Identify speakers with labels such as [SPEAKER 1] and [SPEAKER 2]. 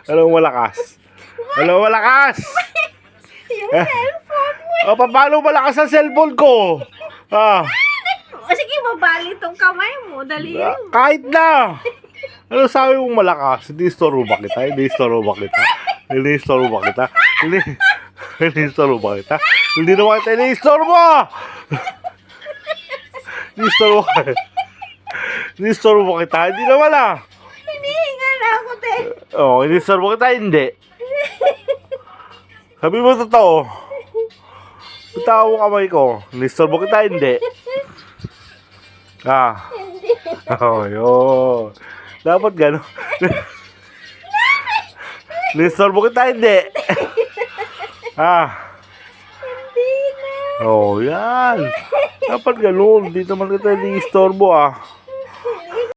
[SPEAKER 1] Anong malakas? Anong malakas?
[SPEAKER 2] Yung cellphone mo.
[SPEAKER 1] O, paano malakas ang cellphone ko? Ah,
[SPEAKER 2] Sige, mabali tong kamay mo. Dali mo.
[SPEAKER 1] kahit na. Ano sabi mong malakas? Hindi istorbo ba kita? Hindi istorbo ba kita? Hindi istorbo ba kita? Hindi istorbo ba kita? Hindi naman kita ini-istorbo! Hindi istorbo ka. Hindi istorbo ba kita? Hindi naman ah.
[SPEAKER 2] Hinihinga na ako, te.
[SPEAKER 1] Oo, hindi istorbo kita? Hindi. Sabi mo totoo. Bitaw mo kamay ko. Hindi istorbo kita? Hindi. Ah. Oh, yun. Dapat gano'n. Nistorbo kita, hindi. Ah.
[SPEAKER 2] Hindi na.
[SPEAKER 1] Oh, yan. Dapat gano'n. Hindi naman kita ni-istorbo, ah.